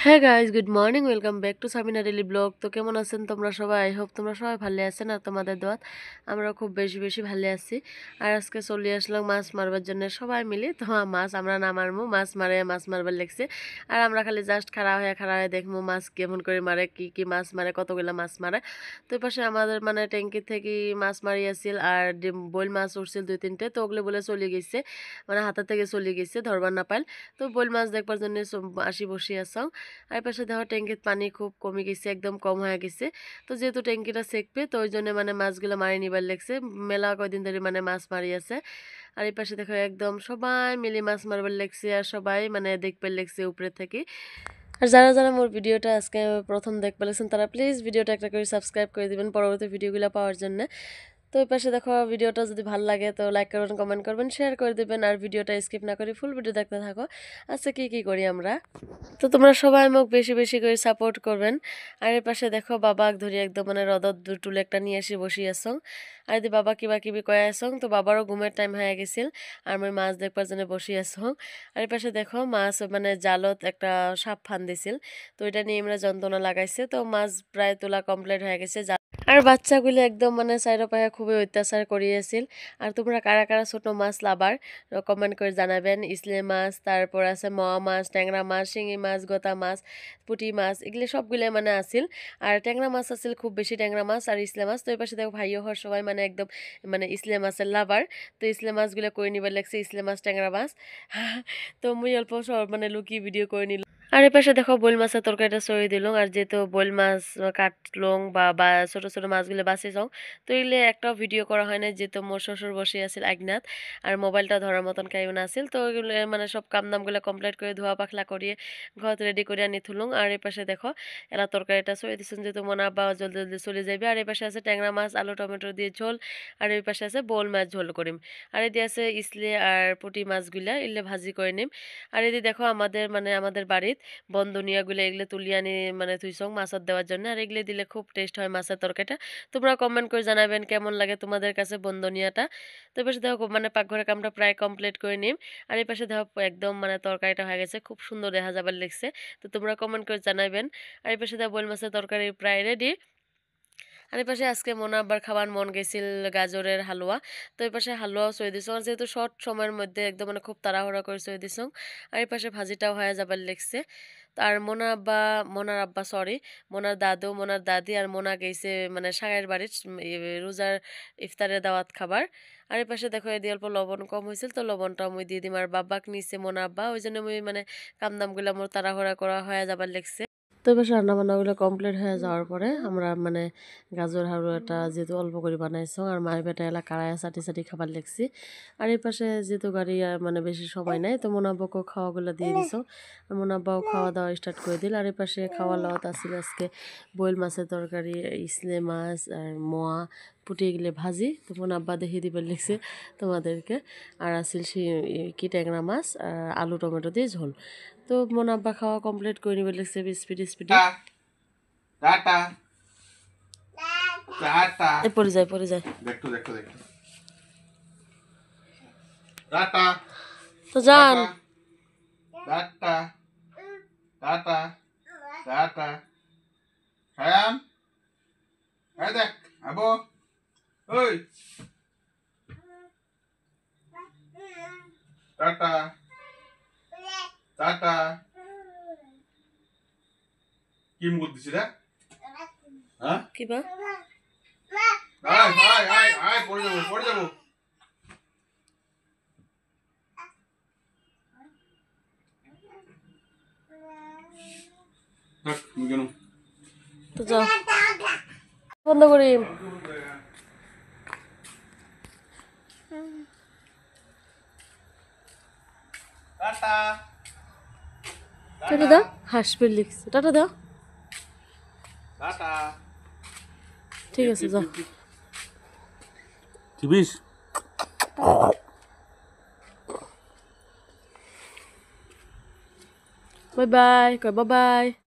হ্যাঁ guys, good morning, welcome back to Sabina daily blog. তো কেমন আছেন তোমরা সবাই? আই হোপ তোমরা সবাই ভালো আছেন আর তোমাদের দোয়াত আমরা খুব বেশি বেশি ভালো আছি। আর আজকে চলে আসলাম মাছ মারবার জন্য সবাই মিলে। তো মাছ আমরা না মারমু, মাছ মারবার লেগছে। আর আমরা খালি জাস্ট খাড়া হয়ে দেখবো মাছ কেমন করে মারে, কি কি মাছ মারে, কতগুলো মাছ মারে। তো এই পাশে আমাদের মানে ট্যাঙ্কি থেকে মাছ মারিয়াছিল আর বোল মাছ উঠছিল 2-3টে। তো ওগুলো বলে চলে গেছে, মানে হাতা থেকে চলে গেছে, ধরবার না পাইল। তো বোল মাছ দেখবার জন্য আসি বসে আসাম। আর পাশে দেখো ট্যাঙ্কির পানি খুব কমে গেছে, একদম কম হয়ে গেছে। তো যেহেতু ট্যাঙ্কিটা সেকবে, তো ওই জন্য মানে মাছগুলো মারি নিবার লেগছে। মেলা কয়দিন ধরে মানে মাছ মারি আছে। আর এই পাশে দেখো একদম সবাই মিলে মাছ মারবার লেগছে আর সবাই মানে দেখবার লেগছে উপরে থেকে। আর যারা যারা মোর ভিডিওটা আজকে প্রথম দেখতে পেলেছেন তারা প্লিজ ভিডিওটা একটা করে সাবস্ক্রাইব করে দিবেন পরবর্তী ভিডিওগুলো পাওয়ার জন্য। তো ওই পাশে দেখো ভিডিওটা যদি ভালো লাগে তো লাইক করবেন, কমেন্ট করবেন, শেয়ার করে দেবেন আর ভিডিওটা স্কিপ না করে ফুল ভিডিও দেখতে থাকো। আচ্ছা, কি করি আমরা। তো তোমরা সবাই মোক বেশি বেশি করে সাপোর্ট করবেন। আর এর পাশে দেখো বাবাক ধরি একদম মানে রদত দুটুল একটা নিয়ে এসে বসি আসং। আর এদি বাবা কিবা কিবি কয়ে আসং। তো বাবারও ঘুমের টাইম হয়ে গেছিল আর আমি মাছ দেখবার জন্য বসি আসং। আর এর পাশে দেখো মাছ মানে জালত একটা সাপ ফান দিছিল। তো এটা নিয়ে আমরা যন্ত্রণা লাগাইছে। তো মাছ প্রায় তোলা কমপ্লিট হয়ে গেছে। আর বাচ্চাগুলি একদম মানে চাইরো পায়ে খুবই অত্যাচার করিয়েছিল। আর তোমরা কারা কারা ছোট মাছ লাভার কমেন্ট করে জানাবেন। ইসলে মাছ, তারপর আছে মোয়া মাছ, ট্যাংরা মাছ, শিঙি মাছ, গোতা মাছ, পুঁটি মাছ, এগুলি সবগুলো মানে আসিল। আর ট্যাংরা মাছ আছিল খুব বেশি, ট্যাংরা মাছ আর ইসলে মাছ। তো এই পাশে দেখো ভাইও হওয়ার সবাই মানে একদম মানে ইসলে মাছের লাভার। তো ইসলে মাছগুলো করে নিবার লাগছে, ইসলে মাছ, ট্যাংরা মাছ। তো মুই অল্প সব মানে লুকিয়ে ভিডিও করে নিলাম। আর এই পাশে দেখো বোল মাছের তরকারিটা সরিয়ে দিলাম। আর যেহেতু বোল মাছ কাটলং বা ছোট ছোট মাছগুলো বাঁচি যাও, তো এগুলো একটাও ভিডিও করা হয় না, যেহেতু মোর শ্বশুর বসে আছিল আগনাথ আর মোবাইলটা ধরার মতন কেউ না আছিল। তো ওইগুলো মানে সব কাম দামগুলো কমপ্লিট করে ধোয়া পাখলা করিয়ে ঘর রেডি করে আনি থুলুং। আর এই পাশে দেখো এলা তরকারিটা সরিয়ে দিচ্ছেন, যেহেতু মনে আব্বা জলদি জলদি চলে যাবে। আর এই পাশে আছে ট্যাংরা মাছ, আলু টমেটো দিয়ে ঝোল। আর এই পাশে আছে বোল মাছ ঝোল করিম। আর এদিকে আছে ইসলে আর পুঁটি মাছগুলা এলে ভাজি করে নিম। আর এদিকে দেখো আমাদের মানে আমাদের বাড়ির বনধনিয়াগুলো এগুলো তুলি আনি মানে থুইসং মাছের দেওয়ার জন্য। আর এগুলো দিলে খুব টেস্ট হয় মাছের তরকারিটা। তোমরা কমেন্ট করে জানাবেন কেমন লাগে তোমাদের কাছে বনধনিয়াটা। তো পাশে দেখো মানে পাকঘরের কামটা প্রায় কমপ্লিট করে নিম। আর এই পাশে দেখো একদম মানে তরকারিটা হয়ে গেছে, খুব সুন্দর দেখা যাবার লেগছে। তো তোমরা কমেন্ট করে জানাবেন। আর এই পাশে দেখো বোল মাছের তরকারি প্রায় রেডি। আর এই পাশে আজকে মনে আবার খাবার মন গেছিল গাজরের হালুয়া। তো এই পাশে হালুয়াও চই দিছো, আর যেহেতু শর্ট সময়ের মধ্যে একদম মানে খুব তাড়াহুড়া করে চই দিছো। আর এই পাশে ভাজিটাও হয়ে যাবার লেগছে। আর মোনার আব্বা সরি, মোনার দাদু, মোনার দাদি আর মোনা গেছে মানে সাগের বাড়ির রোজার ইফতারের দাওয়াত খাবার। আর এই পাশে দেখো এদি অল্প লবণ কম হয়েছিল, তো লবণটা মুই দিয়ে দিম। আর বাবাক নিচে মোনা আব্বা, ওই জন্য মুই মানে কাম দামগুলো মোর তাড়াহুড়া করা হয়ে যাবার লেগছে। তো এবার রান্না বান্নাগুলো কমপ্লিট হয়ে যাওয়ার পরে আমরা মানে গাজর হালুয়াটা যেহেতু অল্প করে বানাইছো আর মায়ের বেটা এলা কাড়ায় চাটি চাটি খাবার লেগছি। আর এই পাশে যেহেতু গাড়ি মানে বেশি সময় নাই, তো মোনাব্বাকেও খাওয়াগুলো দিয়ে দিছো। আর মোনাব্বাও খাওয়া দাওয়া স্টার্ট করে দিল। আর এই পাশে খাওয়া দাওয়াত আসছিল আজকে বইল মাছের তরকারি, ইসলে মাছ আর মোয়া, পুঁটি এগুলো ভাজি। তো মোনাব্বা দেখিয়ে দিবার লেগছে তোমাদেরকে। আর আসিল সে কি ট্যাংরা মাছ আর আলু টমেটো দিয়ে ঝোল। তো মোনাব্বা খাওয়া কমপ্লিট করে নিবে লেগছে স্পিডে স্পিডে। টাটা টাটা পড়ে যায় দেখো দেখো দেখো টাটা তো যান। টাটা টাটা টাটা টাটা খায়ান এই দেখ আবো ওই টাটা টাটা কি মুখ দিছি রে হ্যাঁ কিবা আয় আয় আয় আয় পড়ে যাবো থাক কেন তো যাও, বন্ধ করি। টাটা টাটা দাও, হাসবে লিখছে, টাটা দাও। টাটা ঠিক আছে, যাও। চিবিস বাই বাই, কয় বাই বাই।